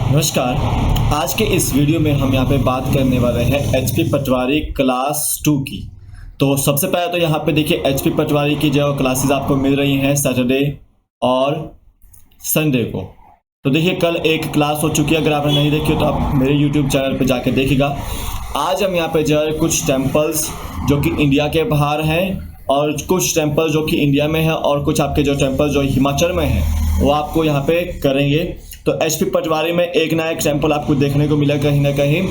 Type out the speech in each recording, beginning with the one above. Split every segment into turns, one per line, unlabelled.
नमस्कार। आज के इस वीडियो में हम यहाँ पे बात करने वाले हैं एचपी पटवारी क्लास 2 की। तो सबसे पहले तो यहाँ पे देखिए एचपी पटवारी की जो क्लासेस आपको मिल रही हैं सैटरडे और संडे को। तो देखिए कल एक क्लास हो चुकी है, अगर आपने नहीं देखी हो तो आप मेरे यूट्यूब चैनल पे जाके देखिएगा। आज हम यहाँ पे जो है कुछ टेम्पल्स जो कि इंडिया के बाहर हैं और कुछ टेम्पल जो कि इंडिया में है और कुछ आपके जो टेम्पल जो हिमाचल में है वो आपको यहाँ पे करेंगे। तो एचपी पटवारी में एक ना एक टेम्पल आपको देखने को मिला कहीं ना कहीं,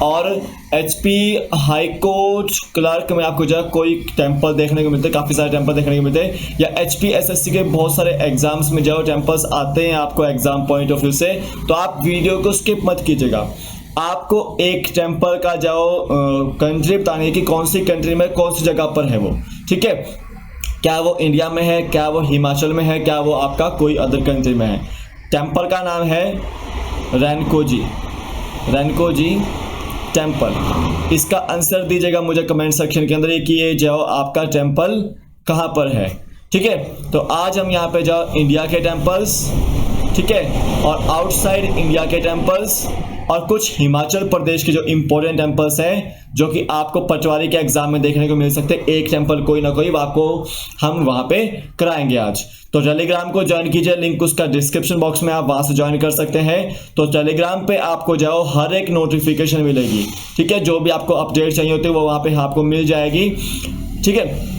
और एचपी हाई कोर्ट क्लर्क में आपको जो है कोई टेम्पल देखने को मिलते हैं, काफ़ी सारे टेम्पल देखने को मिलते हैं, या एचपी एसएससी के बहुत सारे एग्जाम्स में जो टेम्पल्स आते हैं आपको एग्जाम पॉइंट ऑफ व्यू से। तो आप वीडियो को स्किप मत कीजिएगा। आपको एक टेम्पल का जो कंट्री बतानी है कि कौन सी कंट्री में कौन सी जगह पर है वो, ठीक है। क्या वो इंडिया में है, क्या वो हिमाचल में है, क्या वो आपका कोई अदर कंट्री में है। टेम्पल का नाम है रैनकोजी टेम्पल। इसका आंसर दीजिएगा मुझे कमेंट सेक्शन के अंदर कि ये जो आपका टेम्पल कहाँ पर है, ठीक है। तो आज हम यहाँ पे जो इंडिया के टेम्पल्स, ठीक है, और आउटसाइड इंडिया के टेम्पल्स और कुछ हिमाचल प्रदेश के जो इंपॉर्टेंट टेम्पल्स हैं जो कि आपको पटवारी के एग्जाम में देखने को मिल सकते हैं। एक टेम्पल कोई ना कोई आपको हम वहां पे कराएंगे आज। तो टेलीग्राम को ज्वाइन कीजिए, लिंक उसका डिस्क्रिप्शन बॉक्स में, आप वहां से ज्वाइन कर सकते हैं। तो टेलीग्राम पे आपको जाओ, हर एक नोटिफिकेशन मिलेगी, ठीक है। जो भी आपको अपडेट चाहिए होती है वो वहां पे आपको मिल जाएगी, ठीक है।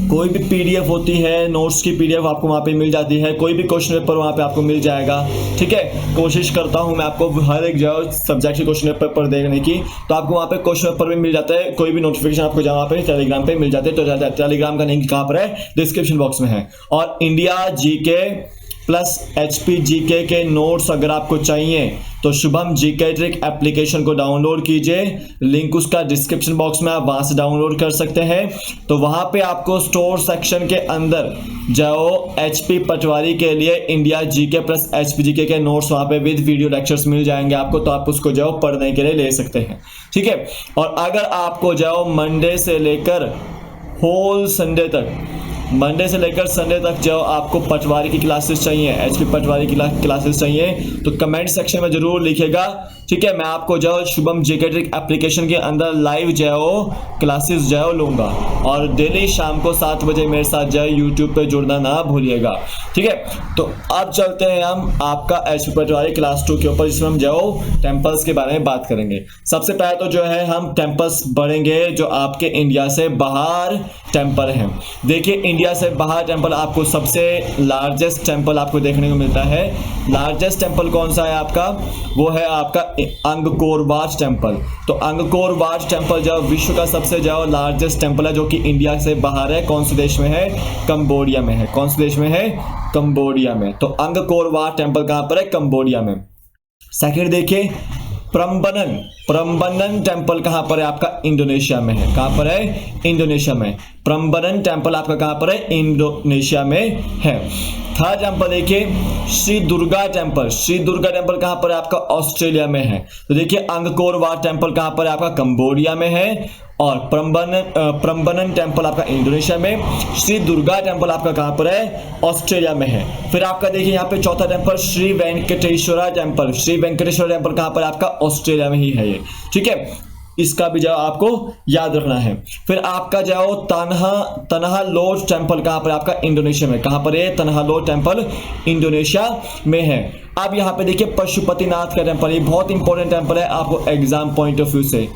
कोई भी पीडीएफ होती है, नोट्स की पीडीएफ आपको वहाँ पे मिल जाती है, कोई भी क्वेश्चन पेपर वहाँ पे आपको मिल जाएगा, ठीक है। कोशिश करता हूँ मैं आपको हर एक जो सब्जेक्ट के क्वेश्चन पेपर देने की, तो आपको वहाँ पे क्वेश्चन पेपर भी मिल जाता है। कोई भी नोटिफिकेशन आपको जहाँ पे टेलीग्राम पे मिल जाते हैं। तो टेलीग्राम का लिंक कहाँ पर है, डिस्क्रिप्शन बॉक्स में है। और India GK plus HP GK के नोट्स अगर आपको चाहिए तो शुभम जीके ट्रिक एप्लीकेशन को डाउनलोड कीजिए, लिंक उसका डिस्क्रिप्शन बॉक्स में, आप वहां से डाउनलोड कर सकते हैं। तो वहां पे आपको स्टोर सेक्शन के अंदर जो एचपी पटवारी के लिए India GK plus HP GK के नोट्स वहां पे विद वीडियो लेक्चर्स मिल जाएंगे आपको, तो आप उसको जो पढ़ने के लिए ले सकते हैं, ठीक है। और अगर आपको जो मंडे से लेकर होल संडे तक, मंडे से लेकर संडे तक जो आपको पटवारी की क्लासेस चाहिए, एचपी पटवारी की क्लासेस चाहिए, तो कमेंट सेक्शन में जरूर लिखिएगा, ठीक है। मैं आपको जो शुभम जीके ट्रिक एप्लीकेशन के अंदर लाइव जो क्लासेस जो लूंगा, और डेली शाम को 7 बजे मेरे साथ जो यूट्यूब पे जुड़ना ना भूलिएगा, ठीक है। तो अब चलते हैं हम आपका एचपी पटवारी क्लास 2 के ऊपर, जिसमें हम जो टेम्पल्स के बारे में बात करेंगे। सबसे पहले तो जो है हम टेम्पल्स बढ़ेंगे जो आपके इंडिया से बाहर टेम्पल हैं। देखिए इंडिया से बाहर टेम्पल आपको सबसे लार्जेस्ट टेम्पल आपको देखने को मिलता है। लार्जेस्ट टेम्पल कौन सा है आपका, वो है आपका अंगकोर वाट टेम्पल। तो अंगकोर वाट टेम्पल जो विश्व का सबसे जो लार्जेस्ट टेम्पल है जो कि इंडिया से बाहर है, कौन से देश में है, कंबोडिया में है। कौन से देश में है, कंबोडिया में। तो अंगकोर वाट टेम्पल कहां पर है, कंबोडिया में। सेकंड देखिए प्रम्बनन टेम्पल कहां पर है आपका, इंडोनेशिया में है। कहां पर है, इंडोनेशिया में। प्रम्बनन टेम्पल आपका कहां पर है, इंडोनेशिया में है। थर्ड टेम्पल देखिए श्री दुर्गा टेम्पल। श्री दुर्गा टेम्पल कहां पर है आपका, ऑस्ट्रेलिया में है। तो देखिए अंगकोर वाट टेम्पल कहां पर है आपका, कंबोडिया में है। और प्रम्बनन टेम्पल आपका इंडोनेशिया में। श्री दुर्गा टेम्पल आपका कहां पर है, ऑस्ट्रेलिया में है। फिर आपका देखिए यहाँ पे चौथा temple Shri Venkateshwara temple. Shri Venkateshwara temple कहां पर आपका, ऑस्ट्रेलिया में ही है ये, ठीक है। इसका भी जो आपको याद रखना है। फिर आपका जाओ तनहालोट टेम्पल कहां पर आपका, इंडोनेशिया में। कहां पर है, तनहालोट टेम्पल इंडोनेशिया में है। अब यहाँ पे देखिए पशुपतिनाथ का टेम्पल, ये बहुत इंपॉर्टेंट टेम्पल है आपको एग्जाम पॉइंट ऑफ व्यू से।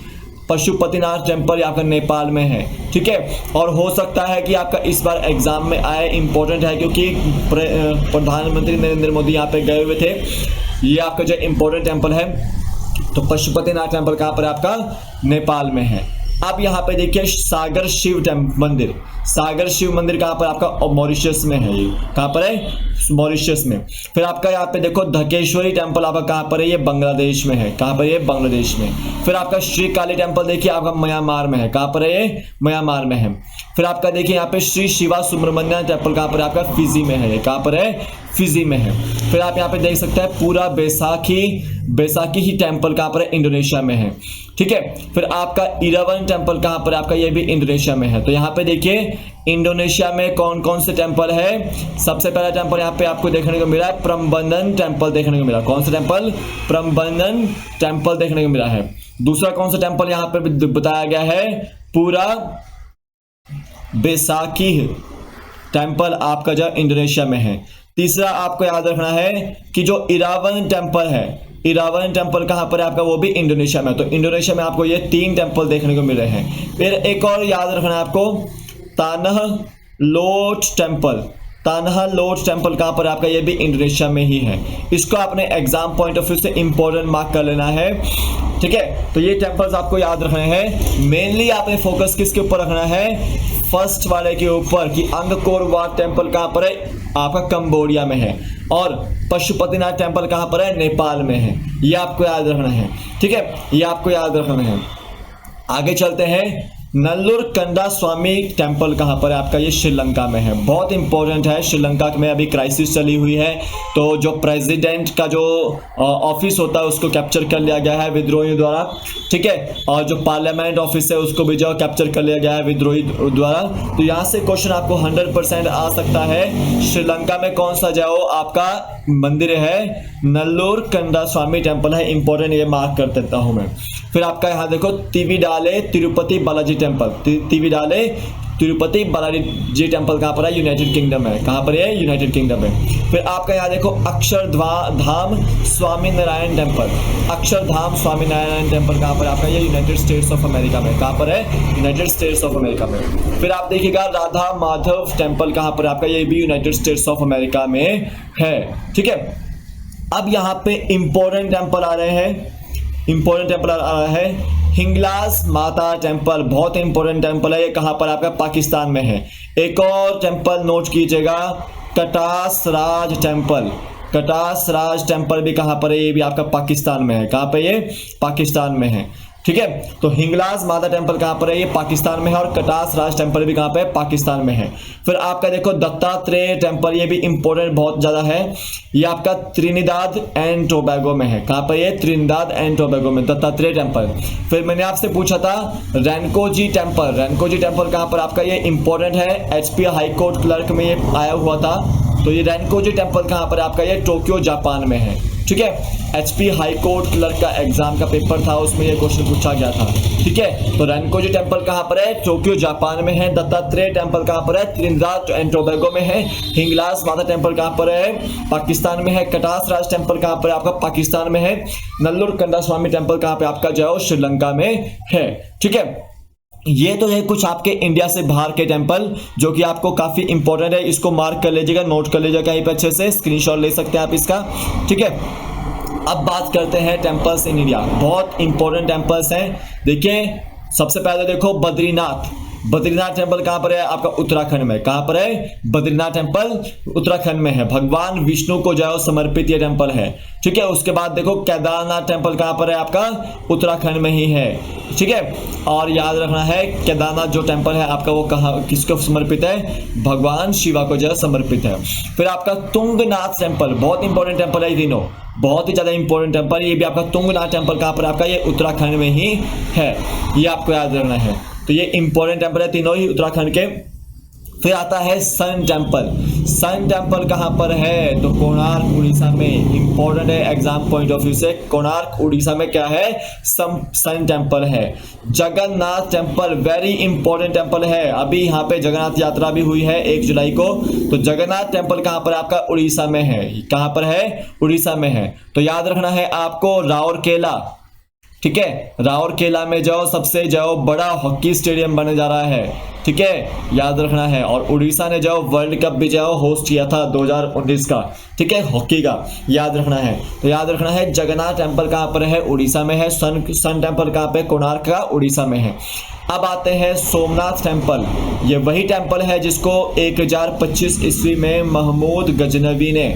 पशुपतिनाथ टेम्पल आपका नेपाल में है, ठीक है। और हो सकता है कि आपका इस बार एग्जाम में आए, इंपॉर्टेंट है क्योंकि प्रधानमंत्री नरेंद्र मोदी यहाँ पे गए हुए थे। ये आपका जो इंपॉर्टेंट टेम्पल है। तो पशुपतिनाथ टेम्पल कहां पर आपका, नेपाल में है। अब यहाँ पे देखिए सागर शिव मंदिर। सागर शिव मंदिर कहां पर आपका, मॉरिशस में है। ये कहां पर है, मॉरिशस में। फिर आपका यहाँ पे देखो धकेश्वरी टेम्पल आपका कहां पर है, ये बांग्लादेश में है। कहां पर है, बांग्लादेश में। फिर आपका श्री काली टेम्पल देखिए आपका म्यांमार में है। कहां पर है, ये म्यांमार में है। फिर आपका देखिए यहाँ पे श्री शिवा सुब्रमण्य टेम्पल कहां पर आपका, फिजी में है। ये कहां पर है, फिजी में है। फिर आप यहाँ पे देख सकते हैं पूरा बैसाखी ही टेम्पल कहां पर है, इंडोनेशिया में है, ठीक है। फिर आपका इरावन टेम्पल कहां पर आपका, ये भी इंडोनेशिया में है। तो यहाँ पे देखिए इंडोनेशिया में कौन कौन से टेंपल है? सबसे पहला टेंपल यहाँ पे आपको देखने को मिला है प्रम्बनन टेंपल देखने को मिला। कौन सा टेंपल? प्रम्बनन टेंपल देखने को मिला है। दूसरा कौन सा टेंपल यहाँ पे बताया गया है? पूरा बेसाकी टेंपल आपका जो इंडोनेशिया में है। तीसरा आपको याद रखना है कि जो इरावन टेंपल है, इरावन टेंपल कहाँ पर है आपका? वो भी इंडोनेशिया में। तो इंडोनेशिया में आपको ये 3 टेंपल देखने को मिल रहे हैं। फिर एक और याद रखना है आपको, तानह लोट टेंपल। तानह लोट टेंपल कहाँ पर आपका? ये भी इंडोनेशिया में ही है। इसको आपने एग्जाम पॉइंट ऑफ व्यू से इंपॉर्टेंट मार्क कर लेना है, ठीक है। तो ये टेंपल्स आपको याद रखने हैं। मेनली आपने फोकस किसके ऊपर रखना है? फर्स्ट वाले के ऊपर कि अंगकोर वाट टेंपल कहाँ पर है? आपका कंबोडिया में है। और पशुपतिनाथ टेंपल कहाँ पर है? नेपाल में है। ये आपको याद रखना है, ठीक है, ये आपको याद रखना है। आगे चलते हैं। नल्लूर कंदा स्वामी टेंपल कहाँ पर है आपका? ये श्रीलंका में है। बहुत इंपॉर्टेंट है। श्रीलंका में अभी क्राइसिस चली हुई है, तो जो प्रेसिडेंट का जो ऑफिस होता है उसको कैप्चर कर लिया गया है विद्रोहियों द्वारा, ठीक है। और जो पार्लियामेंट ऑफिस है उसको भी जो कैप्चर कर लिया गया है विद्रोही द्वारा। तो यहाँ से क्वेश्चन आपको 100% आ सकता है। श्रीलंका में कौन सा जो आपका मंदिर है? नल्लूर कंदा स्वामी टेंपल है। इंपॉर्टेंट, ये मार्क कर देता हूँ मैं। फिर आपका यहाँ देखो तिविडाले तिरुपति बालाजी टेंपल। तिविडाले तिरुपति बालाजी टेंपल कहाँ पर है? यूनाइटेड किंगडम है। कहाँ पर है? यूनाइटेड किंगडम है। फिर आपका यहाँ देखो अक्षरधाम स्वामी नारायण टेंपल। अक्षरधाम स्वामी नारायण टेंपल कहाँ पर आपका? ये यूनाइटेड स्टेट्स ऑफ अमेरिका में। कहाँ पर है? यूनाइटेड स्टेट्स ऑफ अमेरिका में। फिर आप देखिएगा राधा माधव टेंपल कहाँ पर आपका? ये भी यूनाइटेड स्टेट्स ऑफ अमेरिका में है, ठीक है। अब यहाँ पे इंपॉर्टेंट टेंपल आ रहे हैं। इंपॉर्टेंट टेंपल आ रहा है हिंगलाज माता टेंपल। बहुत इंपॉर्टेंट टेंपल है। ये कहाँ पर आपका? पाकिस्तान में है। एक और टेंपल नोट कीजिएगा, कटास राज टेंपल। कटास राज टेंपल भी कहाँ पर है? ये भी आपका पाकिस्तान में है। कहाँ पे? ये पाकिस्तान में है, ठीक है। तो हिंगलाज माता टेंपल कहाँ पर है? ये पाकिस्तान में है। और कटास राज टेंपल भी कहाँ पे है? पाकिस्तान में है। फिर आपका देखो दत्तात्रेय टेंपल, ये भी इंपॉर्टेंट बहुत ज्यादा है। ये आपका त्रिनिदाद एंड टोबैगो में है। कहाँ पर? ये त्रिनिदाद एंड टोबैगो में दत्तात्रेय टेंपल। फिर मैंने आपसे पूछा था रेनकोजी टेंपल। रेनकोजी टेंपल कहाँ पर आपका? ये इंपॉर्टेंट है। HP हाई कोर्ट क्लर्क में ये आया हुआ था। तो ये रेनकोजी टेंपल कहाँ पर आपका? ये टोक्यो जापान में है, ठीक है। HP हाई कोर्ट क्लर्क का एग्जाम का पेपर था, उसमें ये क्वेश्चन पूछा गया था, ठीक है। तो रेनकोजी टेंपल कहाँ पर है? टोक्यो जापान में है। दत्तात्रेय टेंपल कहाँ पर है? त्रिनिदाद एंड टोबैगो में है। हिंगलाज माता टेंपल कहाँ पर है? पाकिस्तान में है। कटास राज टेंपल कहाँ पर है? आपका पाकिस्तान में है। नल्लूर कंदा स्वामी टेंपल कहाँ पे आपका जो है श्रीलंका में है, ठीक है। ये तो है कुछ आपके इंडिया से बाहर के टेंपल जो कि आपको काफी इंपॉर्टेंट है। इसको मार्क कर लीजिएगा, नोट कर लीजिएगा कहीं पे, अच्छे से स्क्रीनशॉट ले सकते हैं आप इसका, ठीक है। अब बात करते हैं टेंपल्स इन इंडिया। बहुत इंपॉर्टेंट टेंपल्स हैं। देखिए सबसे पहले देखो बद्रीनाथ। बद्रीनाथ टेंपल कहाँ पर है? आपका उत्तराखंड में। कहाँ पर है? बद्रीनाथ टेंपल उत्तराखंड में है। भगवान विष्णु को जो समर्पित ये टेंपल है, ठीक है। उसके बाद देखो केदारनाथ टेंपल कहाँ पर है? आपका उत्तराखंड में ही है, ठीक है। और याद रखना है केदारनाथ जो टेंपल है आपका वो कहाँ किसको समर्पित है? भगवान शिवा को जो समर्पित है। फिर आपका तुंगनाथ टेंपल, बहुत इंपॉर्टेंट टेंपल है ये तीनों, बहुत ही ज्यादा इंपॉर्टेंट टेंपल। ये भी आपका तुंगनाथ टेंपल कहाँ पर आपका? ये उत्तराखंड में ही है, ये आपको याद रखना है। तो ये इंपॉर्टेंट टेंपल है तीनों ही उत्तराखंड के। फिर आता है सन टेंपल। सन टेंपल कहाँ पर है? तो कोणार्क उड़ीसा में। इंपॉर्टेंट है एग्जाम पॉइंट ऑफ व्यू से। कोणार्क उड़ीसा में क्या है? सन टेंपल है। Jagannath temple very important temple है। अभी यहाँ पे जगन्नाथ यात्रा भी हुई है 1 जुलाई को। तो जगन्नाथ टेंपल कहाँ पर आपका? उड़ीसा में है। कहाँ पर है? उड़ीसा में है। तो याद रखना है आपको राउरकेला, ठीक है। राउरकेला में जाओ सबसे जाओ बड़ा हॉकी स्टेडियम बनने जा रहा है, ठीक है, याद रखना है। और उड़ीसा ने जाओ वर्ल्ड कप भी जाओ होस्ट किया था 2019 का, ठीक है, हॉकी का, याद रखना है। तो याद रखना है जगन्नाथ टेंपल कहाँ पर है? उड़ीसा में है। सन टेंपल कहाँ पे? कोणार्क का उड़ीसा में है। अब आते हैं सोमनाथ टेंपल। ये वही टेंपल है जिसको 1025 ईस्वी में महमूद गजनवी ने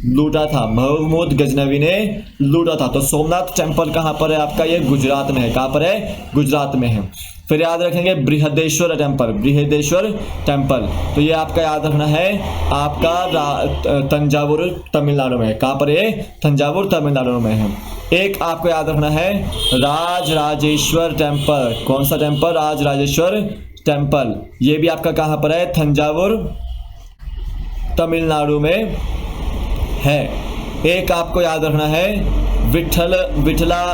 लूटा था। महमूद गजनवी ने लूटा था। तो सोमनाथ टेंपल कहाँ पर है आपका? ये गुजरात में है। कहाँ पर है? गुजरात में है। फिर याद रखेंगे बृहदेश्वर टेंपल। बृहदेश्वर टेंपल तो ये आपका याद रखना है आपका तंजावुर तमिलनाडु में। कहाँ पर है? तंजावुर तमिलनाडु में है। एक आपको याद रखना है राजराजेश्वर टेंपल। कौन सा टेंपल? राजराजेश्वर टेम्पल, ये भी आपका कहाँ पर है, तंजावुर तमिलनाडु में है। एक आपको याद रखना है विठला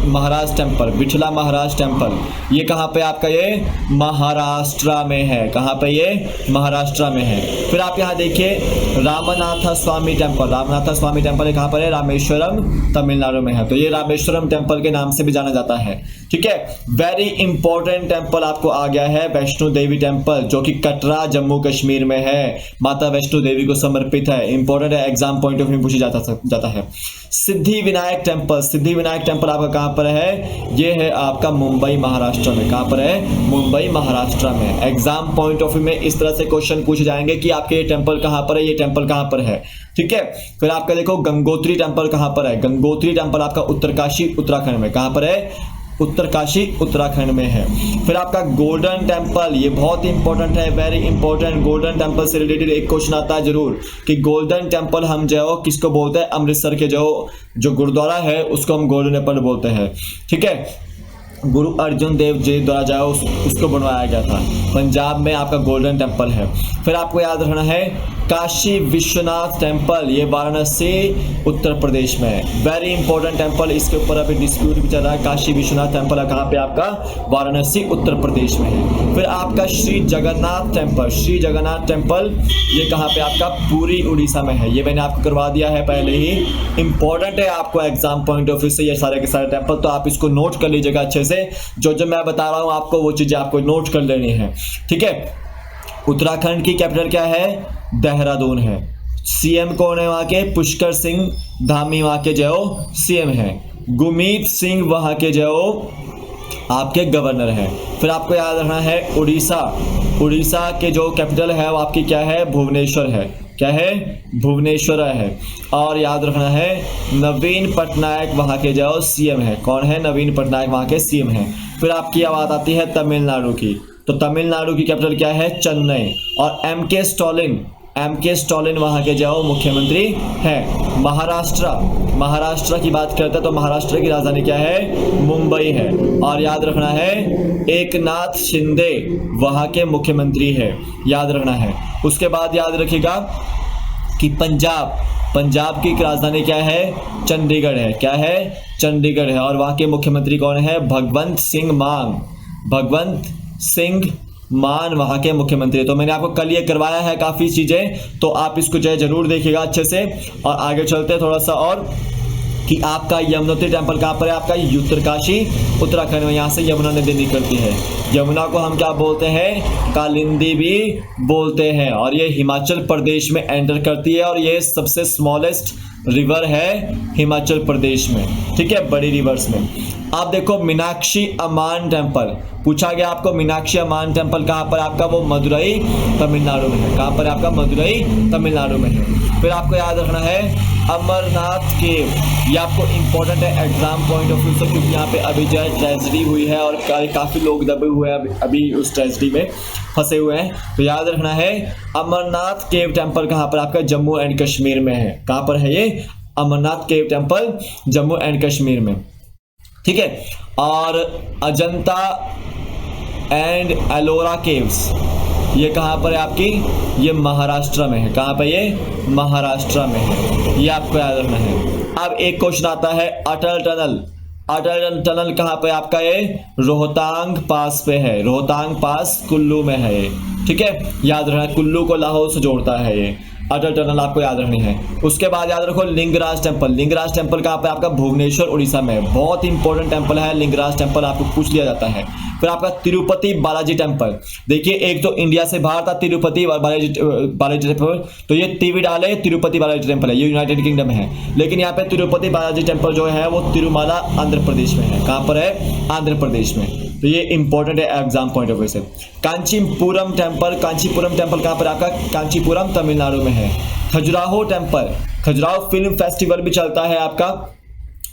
महाराज टेम्पल, विठला महाराज टेम्पल, ये कहाँ पे आपका, ये महाराष्ट्र में है। कहाँ पे, ये महाराष्ट्र में है। फिर आप यहाँ देखिए रामनाथ स्वामी टेम्पल, रामनाथ स्वामी टेम्पल है कहाँ पर है, रामेश्वरम तमिलनाडु में है। तो ये रामेश्वरम टेम्पल के नाम से भी जाना जाता है। ठीक है, वेरी इंपॉर्टेंट टेम्पल आपको आ गया है वैष्णो देवी टेम्पल, जो कि कटरा जम्मू कश्मीर में है, माता वैष्णो देवी को समर्पित है। इंपॉर्टेंट है, एग्जाम पॉइंट ऑफ व्यू पूछा जाता है। सिद्धि विनायक टेम्पल, सिद्धि विनायक टेम्पल आपका कहाँ पर है, ये है आपका मुंबई महाराष्ट्र में। कहाँ पर है, मुंबई महाराष्ट्र में। एग्जाम पॉइंट ऑफ व्यू में इस तरह से क्वेश्चन पूछे जाएंगे कि आपके ये टेम्पल कहाँ पर है, ये टेम्पल कहाँ पर है। ठीक है, फिर आपका देखो गंगोत्री टेम्पल कहाँ पर है, गंगोत्री टेम्पल आपका उत्तरकाशी उत्तराखंड में। कहाँ पर है, उत्तरकाशी उत्तराखंड में है। फिर आपका गोल्डन टेम्पल, ये बहुत इंपॉर्टेंट है, वेरी इंपॉर्टेंट। गोल्डन टेम्पल से रिलेटेड एक क्वेश्चन आता है जरूर कि गोल्डन टेम्पल हम जो किसको बोलते हैं, अमृतसर के जो गुरुद्वारा है उसको हम गोल्डन टेम्पल बोलते हैं। ठीक है, गुरु अर्जुन देव जी द्वारा जो उसको बनवाया गया था। पंजाब में आपका गोल्डन टेम्पल है। फिर आपको याद रखना है काशी विश्वनाथ टेम्पल, ये वाराणसी उत्तर प्रदेश में है। वेरी इंपॉर्टेंट टेम्पल, इसके ऊपर अभी डिस्प्यूट भी चल रहा है। काशी विश्वनाथ टेम्पल है कहाँ पे आपका, वाराणसी उत्तर प्रदेश में है। फिर आपका श्री जगन्नाथ टेम्पल, श्री जगन्नाथ टेम्पल ये कहाँ पे आपका, पुरी उड़ीसा में है। ये मैंने आपको करवा दिया है पहले ही, इंपॉर्टेंट है आपको एग्जाम पॉइंट ऑफ व्यू से ये सारे के सारे टेम्पल, तो आप इसको नोट कर लीजिएगा अच्छे से। जो मैं बता रहा हूँ आपको वो चीजें आपको नोट कर लेनी है। ठीक है, उत्तराखंड की कैपिटल क्या है, देहरादून है। सीएम कौन है वहां के, पुष्कर सिंह धामी वहां के जो सीएम है। गुरमीत सिंह वहां के जो आपके गवर्नर हैं। फिर आपको याद रखना है उड़ीसा, उड़ीसा के जो कैपिटल है वो आपकी क्या है, भुवनेश्वर है। क्या है, भुवनेश्वर है। और याद रखना है नवीन पटनायक वहाँ के जो सीएम है। कौन है, नवीन पटनायक वहाँ के सीएम है। फिर आपकी आवाज़ आती है तमिलनाडु की, तो तमिलनाडु की कैपिटल क्या है, चेन्नई। और एम के स्टालिन वहाँ के जो मुख्यमंत्री हैं। महाराष्ट्र की बात करते हैं तो महाराष्ट्र की राजधानी क्या है, मुंबई है। और याद रखना है एकनाथ शिंदे वहाँ के मुख्यमंत्री है, याद रखना है। उसके बाद याद रखिएगा कि पंजाब की राजधानी क्या है, चंडीगढ़ है। क्या है, चंडीगढ़ है। और वहाँ के मुख्यमंत्री कौन है, भगवंत सिंह मान वहाँ के मुख्यमंत्री। तो मैंने आपको कल ये करवाया है काफ़ी चीज़ें, तो आप इसको जो है जरूर देखिएगा अच्छे से। और आगे चलते हैं थोड़ा सा और कि आपका यमुनोत्री टेम्पल कहाँ पर है, आपका उत्तरकाशी उत्तराखंड में। यहाँ से यमुना नदी निकलती है। यमुना को हम क्या बोलते हैं, कालिंदी भी बोलते हैं। और ये हिमाचल प्रदेश में एंटर करती है और ये सबसे स्मॉलेस्ट रिवर है हिमाचल प्रदेश में। ठीक है, बड़ी रिवर्स में। आप देखो मीनाक्षी अम्मान टेम्पल पूछा गया आपको, मीनाक्षी अम्मान टेम्पल कहाँ पर आपका, वो मदुरई तमिलनाडु में है। कहाँ पर आपका, मदुरई तमिलनाडु में है। फिर आपको याद रखना है अमरनाथ केव, ये आपको इंपॉर्टेंट है एग्जाम पॉइंट ऑफ व्यू से, क्योंकि यहाँ पे अभी जो है ट्रेजेडी हुई है और काफ़ी लोग दबे हुए हैं अभी उस ट्रेजेडी में फंसे हुए हैं। तो याद रखना है अमरनाथ केव टेम्पल कहाँ पर आपका, जम्मू एंड कश्मीर में है। कहाँ पर है ये, Amarnath cave temple Jammu and Kashmir में। ठीक है, और अजंता एंड एलोरा केव्स ये कहाँ पर है आपकी, ये महाराष्ट्र में है। कहाँ पर, ये महाराष्ट्र में है, ये आपको याद रखना है। अब एक क्वेश्चन आता है अटल टनल कहाँ पे आपका, ये रोहतांग पास पे है। रोहतांग पास कुल्लू में है ये। ठीक है, याद रखना, कुल्लू को लाहौर से जोड़ता है ये अटल टनल, आपको याद रखनी है। उसके बाद याद रखो लिंगराज टेम्पल कहाँ पे आपका, भुवनेश्वर उड़ीसा में है। बहुत इंपॉर्टेंट टेम्पल है लिंगराज टेम्पल, आपको पूछ लिया जाता है। फिर आपका तिरुपति बालाजी टेम्पल, देखिए एक तो इंडिया से बाहर था तिरुपति बालाजी टेम्पल, तो ये तिविडाले तिरुपति बालाजी टेम्पल है, ये यूनाइटेड किंगडम है। लेकिन यहाँ पे तिरुपति बालाजी टेम्पल जो है वो तिरुमाला आंध्र प्रदेश में है। कहाँ पर है, आंध्र प्रदेश में। तो ये इंपॉर्टेंट है एग्जाम पॉइंट ऑफ व्यू से। कांचीपुरम टेम्पल कहाँ पर आपका, कांचीपुरम तमिलनाडु में है। Khajuraho temple, Khajuraho film festival भी चलता है आपका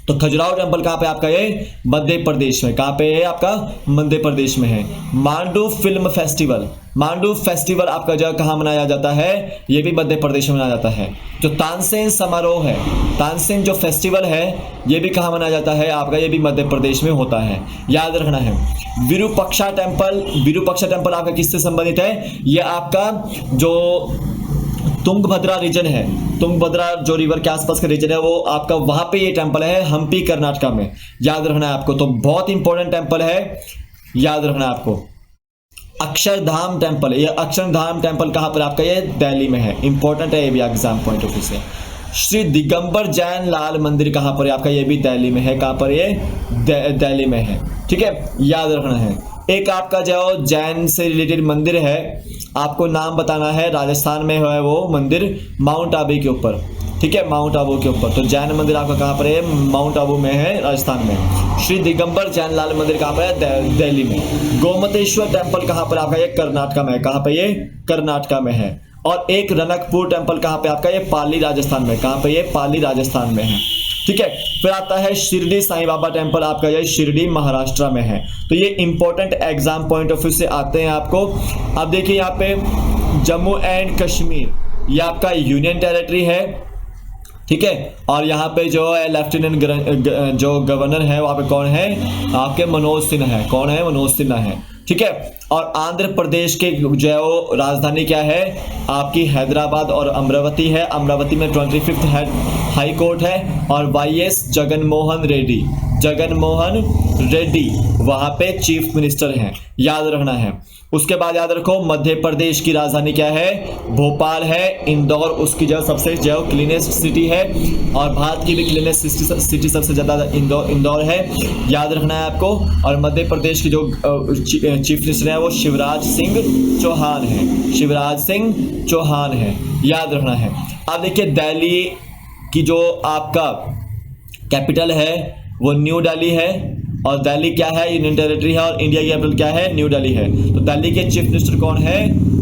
तो खजुराहो टेम्पल कहाँ पे आपका ये मध्य प्रदेश में, कहाँ पे है आपका मध्य प्रदेश में है। Mandu film festival, Mandu festival आपका जो कहाँ मनाया जाता है, ये भी मध्य प्रदेश में मनाया जाता है। जो तानसेन समारोह है, तानसेन जो फेस्टिवल है ये भी कहाँ मनाया जाता है आपका, ये भी मध्य प्रदेश में होता है, याद रखना है। विरूपाक्षा टेम्पल, विरूपाक्षा टेम्पल आपका किससे संबंधित है, ये आपका जो तुंगभद्रा रीजन है, तुंगभद्रा जो रिवर के आसपास का रीजन है वो आपका वहां पे ये टेम्पल है, हम्पी कर्नाटका में, याद रखना है आपको। तो बहुत इंपॉर्टेंट टेम्पल है, याद रखना है आपको। अक्षरधाम टेम्पल, ये अक्षरधाम टेम्पल कहां पर आपका, ये दिल्ली में है, इंपॉर्टेंट है ये भी एग्जाम पॉइंट ऑफ व्यू से। श्री दिगंबर जैन लाल मंदिर कहां पर है आपका, ये भी दिल्ली में है, कहां पर ये दिल्ली में है, ठीक है, याद रखना है। एक आपका जो जैन से रिलेटेड मंदिर है, आपको नाम बताना है, राजस्थान में है वो मंदिर, माउंट आबू के ऊपर, ठीक है, माउंट आबू के ऊपर। तो जैन मंदिर आपका कहाँ पर है, माउंट आबू में है, राजस्थान में। श्री दिगंबर जैन लाल मंदिर कहाँ पर है, दिल्ली में। गोमतेश्वर टेम्पल कहाँ पर आपका, ये कर्नाटका में है, कहाँ पर ये कर्नाटका में है। और एक रनकपुर टेम्पल कहाँ पे आपका, ये पाली राजस्थान में, कहाँ पे ये पाली राजस्थान में है, ठीक है। फिर आता है शिरडी साईं बाबा टेम्पल, आपका ये शिरडी महाराष्ट्र में है। तो ये important exam point of view से आते हैं आपको। अब देखिए यहाँ पे जम्मू एंड कश्मीर, ये आपका यूनियन टेरिटरी है, ठीक है। और यहाँ पे जो है लेफ्टिनेंट जो गवर्नर है वहाँ पे कौन है, आपके मनोज सिन्हा है, कौन है, मनोज सिन्हा है, ठीक है। और आंध्र प्रदेश के जो है वो राजधानी क्या है आपकी, हैदराबाद और अमरावती है। अमरावती में 25th हाई कोर्ट है। और वाईएस जगनमोहन रेड्डी, जगनमोहन रेड्डी वहाँ पे चीफ मिनिस्टर हैं, याद रखना है। उसके बाद याद रखो मध्य प्रदेश की राजधानी क्या है, भोपाल है। इंदौर उसकी जो सबसे जो क्लीनेस्ट सिटी है, और भारत की भी क्लीनेस्ट सिटी सबसे ज़्यादा इंदौर है, याद रखना है आपको। और मध्य प्रदेश की जो चीफ मिनिस्टर है वो शिवराज सिंह चौहान है, शिवराज सिंह चौहान है, याद रखना है। अब देखिए दिल्ली की जो आपका कैपिटल है वो न्यू दिल्ली है, और दिल्ली क्या है, यूनियन टेरिटरी है, और इंडिया की कैपिटल क्या है, न्यू दिल्ली है। तो दिल्ली के चीफ मिनिस्टर कौन है,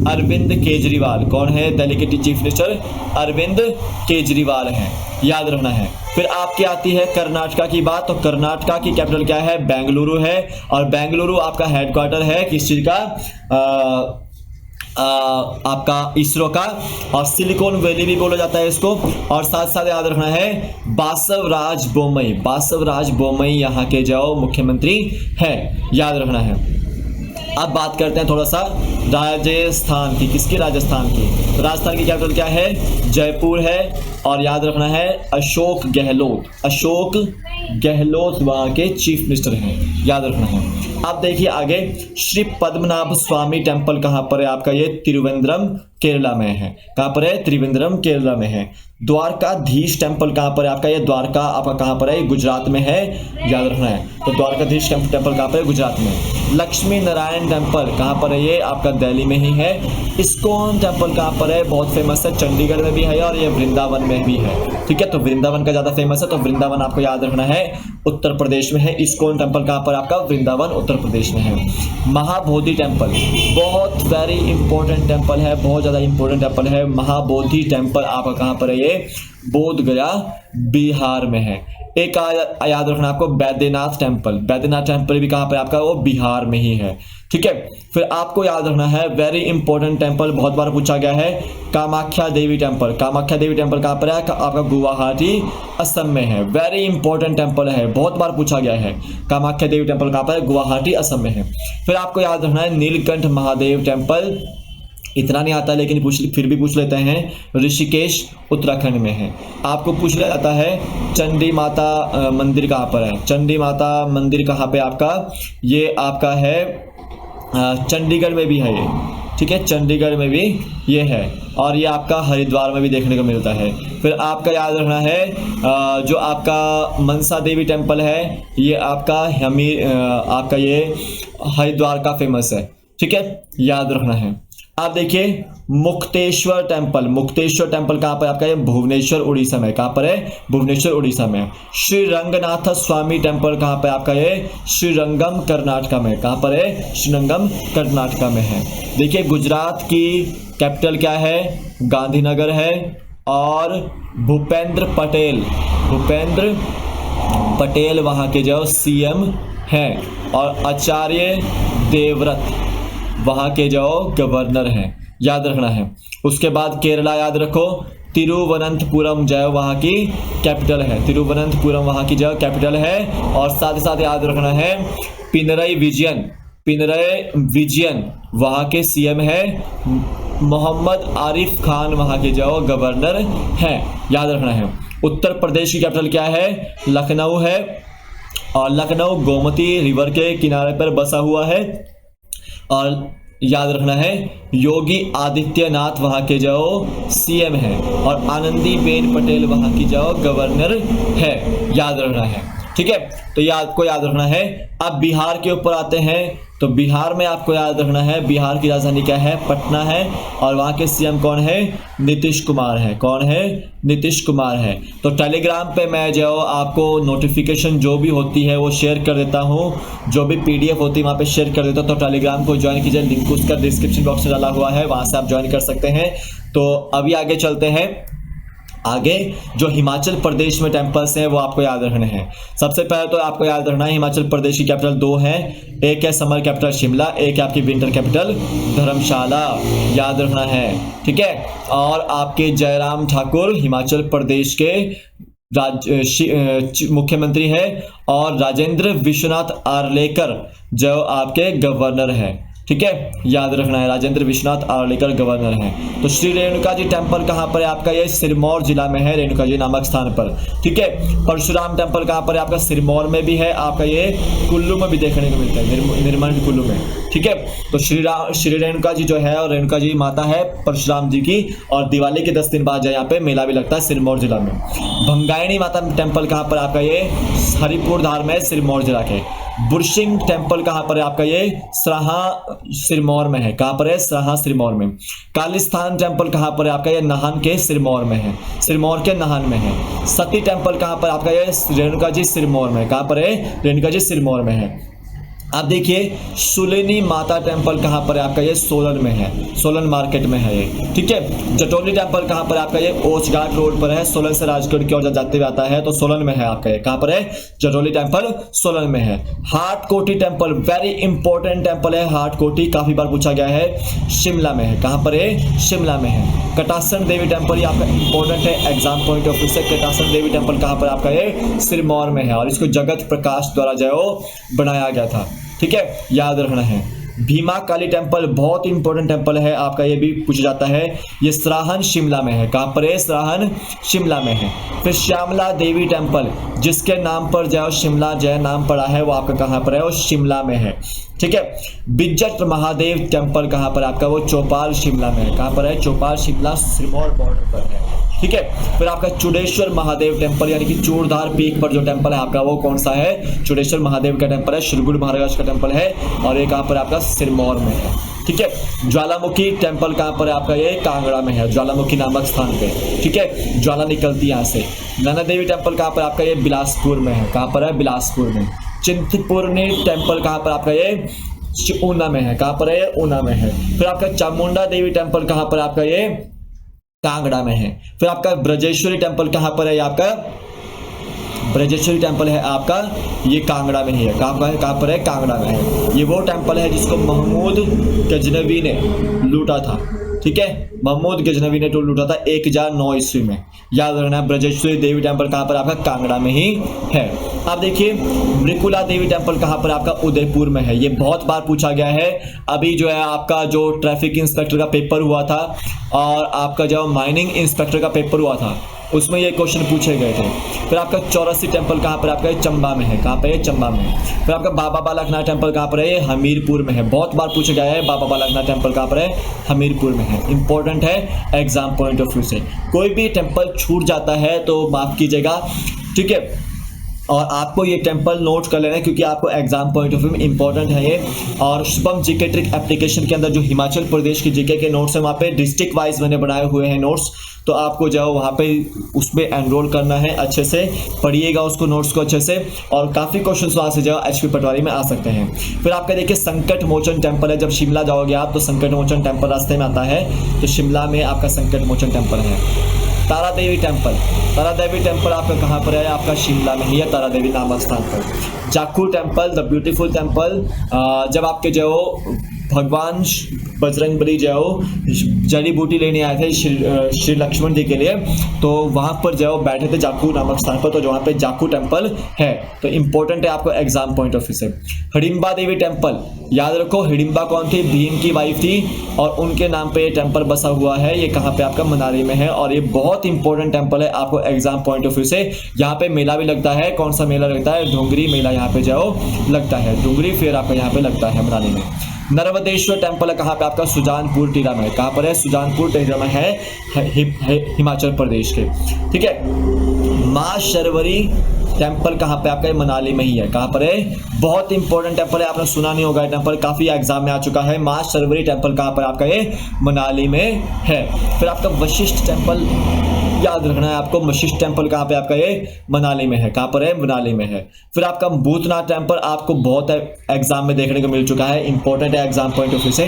अरविंद केजरीवाल, कौन है दिल्ली के चीफ मिनिस्टर, अरविंद केजरीवाल हैं, याद रखना है। फिर आपकी आती है कर्नाटका की बात, तो कर्नाटका की कैपिटल क्या है, बेंगलुरु है। और बेंगलुरु आपका हेडक्वार्टर है किस चीज का, आपका इसरो का, और सिलिकॉन वैली भी बोला जाता है इसको। और साथ साथ याद रखना है बासवराज बोम्मई, बासवराज बोम्मई यहाँ के जो मुख्यमंत्री है, याद रखना है। अब बात करते हैं थोड़ा सा राजस्थान की, किसकी, राजस्थान की। तो राजस्थान की कैपिटल क्या है, जयपुर है। और याद रखना है अशोक गहलोत, अशोक गहलोत वहाँ के चीफ मिनिस्टर हैं, याद रखना है। अब देखिए आगे, श्री पद्मनाभ स्वामी टेम्पल कहाँ पर है आपका, ये त्रिवेंद्रम केरला में है, कहाँ पर है, त्रिवेंद्रम केरला में है। द्वारकाधीश टेम्पल कहाँ पर है आपका, ये द्वारका आपका कहाँ पर है, गुजरात में है, याद रखना है। तो द्वारकाधीश टेम्पल कहाँ पर है, गुजरात में। लक्ष्मी नारायण टेम्पल कहाँ पर है, ये आपका दिल्ली में ही है। इस्कॉन टेम्पल कहाँ पर है, बहुत फेमस है, चंडीगढ़ में भी है और ये वृंदावन में भी है, ठीक है। तो वृंदावन का ज़्यादा फेमस है, तो वृंदावन आपको याद रखना है, उत्तर प्रदेश में है। इस्कॉन टेम्पल कहाँ पर आपका, वृंदावन उत्तर प्रदेश में है। महाबोधि टेम्पल बहुत वेरी इंपॉर्टेंट टेम्पल है, बहुत ज़्यादा इंपॉर्टेंट टेम्पल है। महाबोधि टेम्पल आपका कहाँ पर है, ये बोध गया बिहार में है। एक याद रखना आपको बैद्यनाथ टेम्पल, बैद्यनाथ टेम्पल भी कहाँ पर आपका, वो बिहार में ही है, ठीक है। फिर आपको याद रखना है वेरी इंपॉर्टेंट टेम्पल, बहुत बार पूछा गया है, कामाख्या देवी टेम्पल। कामाख्या देवी टेम्पल कहाँ पर है आपका, गुवाहाटी असम में है, वेरी इंपॉर्टेंट टेम्पल है, बहुत बार पूछा गया है। कामाख्या देवी टेम्पल कहाँ पर है, गुवाहाटी असम में है। फिर आपको याद रखना है नीलकंठ महादेव टेम्पल, इतना नहीं आता लेकिन फिर भी पूछ लेते हैं, ऋषिकेश उत्तराखंड में है। आपको पूछ लिया जाता है चंडी माता मंदिर कहाँ पर है, चंडी माता मंदिर कहाँ पे आपका, ये आपका है चंडीगढ़ में भी है ये, ठीक है, चंडीगढ़ में भी ये है। और ये आपका हरिद्वार में भी देखने को मिलता है। फिर आपका याद रखना है जो आपका मनसा देवी टेम्पल है, ये आपका आपका ये हरिद्वार का फेमस है, ठीक है, याद रखना है। आप देखिए मुक्तेश्वर टेम्पल, मुक्तेश्वर टेम्पल कहाँ पर आपका, ये भुवनेश्वर उड़ीसा में, कहाँ पर है, भुवनेश्वर उड़ीसा में। श्री रंगनाथ स्वामी टेम्पल कहाँ पर आपका, ये श्रीरंगम कर्नाटका में, कहाँ पर है, श्रीरंगम कर्नाटका में है। देखिए गुजरात की कैपिटल क्या है, गांधीनगर है। और भूपेंद्र पटेल वहाँ के जो सीएम हैं और आचार्य देवव्रत वहाँ के जो गवर्नर हैं, याद रखना है। उसके बाद केरला याद रखो, तिरुवनंतपुरम जो है वहाँ की कैपिटल है, तिरुवनंतपुरम वहाँ की जो कैपिटल है। और साथ ही साथ याद रखना है पिनरई विजयन वहाँ के सीएम है, मोहम्मद आरिफ खान वहाँ के जो गवर्नर हैं, याद रखना है। उत्तर प्रदेश की कैपिटल क्या है? लखनऊ है, और लखनऊ गोमती रिवर के किनारे पर बसा हुआ है। और याद रखना है योगी आदित्यनाथ वहाँ के जो सीएम है और आनंदीबेन पटेल वहाँ की जो गवर्नर है, याद रखना है। ठीक है, तो आपको याद रखना है। अब बिहार के ऊपर आते हैं, तो बिहार में आपको याद रखना है बिहार की राजधानी क्या है? पटना है, और वहाँ के सीएम कौन है? नीतीश कुमार है। कौन है? नीतीश कुमार है। तो टेलीग्राम पे मैं जो आपको नोटिफिकेशन जो भी होती है वो शेयर कर देता हूँ, जो भी पीडीएफ होती है वहाँ पे शेयर कर देता हूँ। तो टेलीग्राम को ज्वाइन कीजिए, लिंक उसका डिस्क्रिप्शन बॉक्स में डाला हुआ है, वहाँ से आप ज्वाइन कर सकते हैं। तो अभी आगे चलते हैं। आगे जो हिमाचल प्रदेश में टेम्पल्स हैं वो आपको याद रखने हैं। सबसे पहले तो आपको याद रखना है हिमाचल प्रदेश की कैपिटल दो हैं, एक है समर कैपिटल शिमला, एक है आपकी विंटर कैपिटल धर्मशाला, याद रखना है। ठीक है, और आपके जयराम ठाकुर हिमाचल प्रदेश के मुख्यमंत्री है, और राजेंद्र विश्वनाथ आर्लेकर जो आपके गवर्नर है। ठीक है, याद रखना है राजेंद्र विश्वनाथ आर्लेकर गवर्नर हैं। तो श्री रेणुका जी टेम्पल कहाँ पर है आपका? ये सिरमौर जिला में है, रेणुका जी नामक स्थान पर। ठीक है, परशुराम टेम्पल कहाँ पर है आपका? सिरमौर में भी है आपका, ये कुल्लू में भी देखने को मिलता है, निर्मंड कुल्लू में। ठीक है, तो श्री रेणुका जी जो है, और रेणुका जी माता है परशुराम जी की, और दिवाली के 10 दिन बाद जो यहाँ पे मेला भी लगता है सिरमौर जिला में। भंगायणी माता टेम्पल कहाँ पर आपका? ये हरिपुर धार में, सिरमौर जिला के। बुरशिंग टेम्पल कहाँ पर है आपका? ये सराहा सिरमौर में है। कहाँ पर है? सराहा सिरमौर में। कालीस्थान टेम्पल कहाँ पर है आपका? ये नाहन के सिरमौर में है, सिरमौर के नाहन में है। सती टेम्पल कहाँ पर आपका? ये रेणुका जी सिरमौर में। कहाँ पर है? रेणुका जी सिरमौर में है। आप देखिए सुलेनी माता टेम्पल कहाँ पर है आपका? ये सोलन में है, सोलन मार्केट में है ये। ठीक है, जटोली टेम्पल कहाँ पर है आपका? ये ओछघाट रोड पर है, सोलन से राजगढ़ की ओर जाते हुए आता है, तो सोलन में है आपका ये। कहाँ पर है? जटोली टेम्पल सोलन में है। Hatkoti temple very important temple है, हाटकोटी काफी बार पूछा गया है, शिमला में है। कहाँ पर है? शिमला में है। कटासन देवी टेम्पल ये आपका इंपॉर्टेंट है एग्जाम पॉइंट ऑफ व्यू से। कटासन देवी टेम्पल कहाँ पर आपका? ये सिरमौर में है, और इसको जगत प्रकाश द्वारा जो बनाया गया था। ठीक है, याद रखना है। भीमा काली टेम्पल बहुत इंपॉर्टेंट टेम्पल है आपका, ये भी पूछा जाता है। ये सराहन शिमला में है। कहाँ पर है? सराहन शिमला में है। फिर श्यामला देवी टेम्पल जिसके नाम पर जो शिमला जय नाम पड़ा है वो आपका कहाँ पर है? वो शिमला में है। ठीक है, बिज्जट महादेव टेम्पल कहाँ पर आपका? वो चौपाल शिमला में है। कहाँ पर है? चौपाल शिमला सिरमौर बॉर्डर पर है। ठीक है, फिर आपका चूड़ेश्वर महादेव टेम्पल यानी कि चूड़धार पीक पर जो टेम्पल है आपका वो कौन सा है? चूड़ेश्वर महादेव का टेम्पल है, श्रीगुड़ महाराज का टेम्पल है, और ये कहाँ पर आपका? सिरमौर में है। ठीक है, ज्वालामुखी टेम्पल कहाँ पर है आपका? ये कांगड़ा में है, ज्वालामुखी नामक स्थान पे। ठीक है, ज्वाला निकलती है यहाँ से। नैना देवी टेम्पल कहाँ पर आपका? ये बिलासपुर में है। कहाँ पर है? बिलासपुर में। चिंतपूर्णी टेम्पल कहाँ पर आपका? ये ऊना में है। कहाँ पर है? ऊना में है। फिर आपका चामुंडा देवी टेम्पल कहाँ पर आपका? ये कांगड़ा में है। फिर आपका ब्रजेश्वरी टेम्पल कहाँ पर है? ये आपका ब्रजेश्वरी टेम्पल है आपका, ये कांगड़ा में ही है। कहाँ पर है? कांगड़ा में है। ये वो टेम्पल है जिसको महमूद गजनवी ने लूटा था। ठीक है, महमूद गजनवी ने लूटा था 1009 ईस्वी में। याद रखना है ब्रजेश्वरी देवी टेम्पल कहाँ पर आपका? कांगड़ा में ही है। आप देखिए मृकुला देवी टेम्पल कहाँ पर आपका? उदयपुर में है। ये बहुत बार पूछा गया है। अभी जो है आपका जो ट्रैफिक इंस्पेक्टर का पेपर हुआ था और आपका जो माइनिंग इंस्पेक्टर का पेपर हुआ था उसमें ये क्वेश्चन पूछे गए थे। फिर आपका चौरसी टेम्पल कहाँ पर आपका? चंबा में है। कहाँ पर है? चंबा में। फिर आपका बाबा बालकनाथ टेम्पल कहाँ पर है? ये हमीरपुर में है। बहुत बार पूछा गया है बाबा बालकनाथ टेम्पल कहाँ पर है? हमीरपुर में है। इंपॉर्टेंट है एग्जाम पॉइंट ऑफ व्यू से। कोई भी टेम्पल छूट जाता है तो माफ कीजिएगा। ठीक है, और आपको ये टेम्पल नोट कर लेना है क्योंकि आपको एग्जाम पॉइंट ऑफ व्यू में इंपॉर्टेंट है ये। और शुभम जीके ट्रिक एप्लीकेशन के अंदर जो हिमाचल प्रदेश की जीके के नोट्स हैं वहाँ पे डिस्ट्रिक्ट वाइज मैंने बनाए हुए हैं नोट्स, तो आपको जाओ वहाँ पे उसमें एनरोल करना है। अच्छे से पढ़िएगा उसको, नोट्स को अच्छे से, और काफ़ी क्वेश्चन वहाँ से जाओ HP पटवारी में आ सकते हैं। फिर आपका देखिए संकट मोचन टेम्पल है। जब शिमला जाओगे आप तो संकट मोचन टेम्पल रास्ते में आता है, तो शिमला में आपका संकट मोचन टेम्पल है। तारा देवी टेम्पल, तारा देवी टेम्पल आपका कहाँ पर है? आपका शिमला में ही है, तारा देवी नामक स्थान पर। Jakhu temple, the beautiful temple, जब आपके जो भगवान बजरंगबली जो जड़ी बूटी लेने आए थे श्री लक्ष्मण जी के लिए, तो वहाँ पर जो बैठे थे जाखू नामक स्थान पर, तो जो वहाँ पे जाखू टेम्पल है, तो इंपॉर्टेंट है आपको एग्जाम पॉइंट ऑफ व्यू से। हिडिंबा देवी टेम्पल, याद रखो हिडिंबा कौन थी? भीम की वाइफ थी, और उनके नाम पे ये टेम्पल बसा हुआ है। ये कहाँ पे? आपका मनाली में है, और ये बहुत इंपॉर्टेंट टेम्पल है आपको एग्जाम पॉइंट ऑफ व्यू से। यहाँ पे मेला भी लगता है। कौन सा मेला लगता है? डोंगरी मेला यहाँ पे जाओ लगता है, डोंगरी फेयर आपका यहाँ पे लगता है मनाली में। नर्मदेश्वर टेम्पल है कहाँ पे? आपका सुजानपुर टीला में। कहाँ पर है? सुजानपुर टीला में है, हिमाचल प्रदेश के। ठीक है। माँ शर्वरी टेम्पल कहाँ पे? आपका मनाली में ही है। कहाँ पर है? बहुत इंपॉर्टेंट टेम्पल है, आपने सुना नहीं होगा ये टेम्पल, काफी एग्जाम में आ चुका है। माँ शर्वरी टेम्पल कहाँ पर? आपका ये मनाली में है। फिर आपका वशिष्ठ टेम्पल याद रखना है आपको, वशिष्ठ टेम्पल कहाँ पे? आपका ये मनाली में है। कहाँ पर है? मनाली में है। फिर आपका भूतनाथ टेम्पल आपको बहुत एग्जाम में देखने को मिल चुका है, इंपॉर्टेंट है एग्जाम पॉइंट ऑफ व्यू से।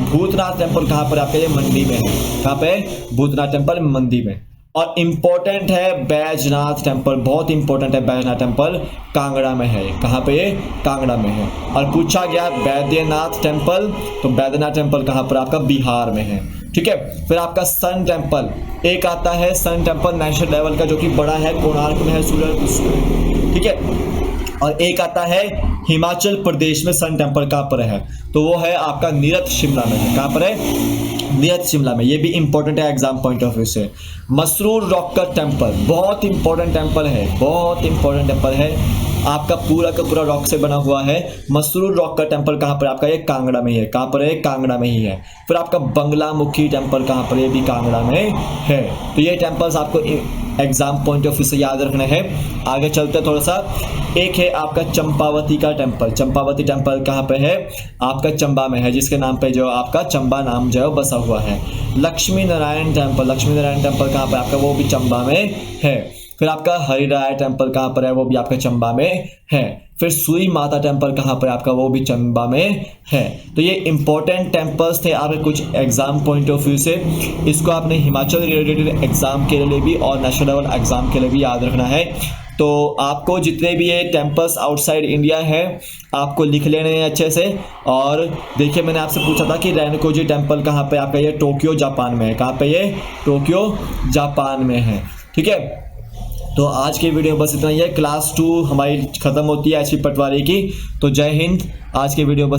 भूतनाथ टेम्पल कहाँ पर? आपका ये मंडी में है। कहाँ पे? भूतनाथ टेम्पल मंडी में। और इंपॉर्टेंट है बैजनाथ टेम्पल, बहुत इंपॉर्टेंट है बैजनाथ टेम्पल, कांगड़ा में है। कहाँ पे? ये कांगड़ा में है। और पूछा गया बैद्यनाथ टेम्पल, तो बैद्यनाथ टेम्पल कहाँ पर? आपका बिहार में है। ठीक है। फिर आपका सन टेम्पल, एक आता है सन टेम्पल नेशनल लेवल का, जो कि बड़ा है, कोणार्क में है, सूरज। ठीक है। और एक आता है हिमाचल प्रदेश में सन टेम्पल कहाँ पर है? तो वो है आपका नीरथ शिमला में है। कहाँ पर है? नीरथ शिमला में। ये भी इंपॉर्टेंट है एग्जाम पॉइंट ऑफ व्यू से। मसरूर रॉक का टेम्पल बहुत इंपॉर्टेंट टेम्पल है, बहुत इंपॉर्टेंट टेम्पल है, आपका पूरा का पूरा रॉक से बना हुआ है। मसरूर रॉक का टेम्पल कहाँ पर? आपका ये कांगड़ा में ही है। कहाँ पर है? कांगड़ा में ही है। फिर आपका बंगलामुखी टेम्पल कहाँ पर? ये भी कांगड़ा में है। तो ये टेम्पल्स आपको एग्जाम पॉइंट ऑफ व्यू से याद रखने हैं। आगे चलते थोड़ा सा। एक है आपका चंपावती का टेम्पल। चंपावती टेम्पल कहाँ पे है? आपका चंबा में है, जिसके नाम पे जो आपका चंबा नाम जो है बसा हुआ है। लक्ष्मी नारायण टेम्पल, लक्ष्मी नारायण टेम्पल कहाँ पे? आपका वो भी चंबा में है। फिर आपका हरिराय टेम्पल कहाँ पर है? वो भी आपका चंबा में है। फिर सुई माता टेम्पल कहाँ पर? आपका वो भी चंबा में है। तो ये इंपॉर्टेंट टेम्पल्स थे आपके कुछ एग्जाम पॉइंट ऑफ व्यू से। इसको आपने हिमाचल रिलेटेड एग्जाम के लिए भी और नेशनल लेवल एग्जाम के लिए भी याद रखना है। तो आपको जितने भी ये टेम्पल्स आउटसाइड इंडिया है आपको लिख लेने हैं अच्छे से। और देखिए मैंने आपसे पूछा था कि रेनकोजी टेम्पल कहाँ पे? आपका ये टोक्यो जापान में है। कहाँ पे? ये टोक्यो जापान में है। ठीक है। तो आज की वीडियो बस इतना ही है। क्लास 2 हमारी खत्म होती है एचपी पटवारी की। तो जय हिंद। आज की वीडियो बस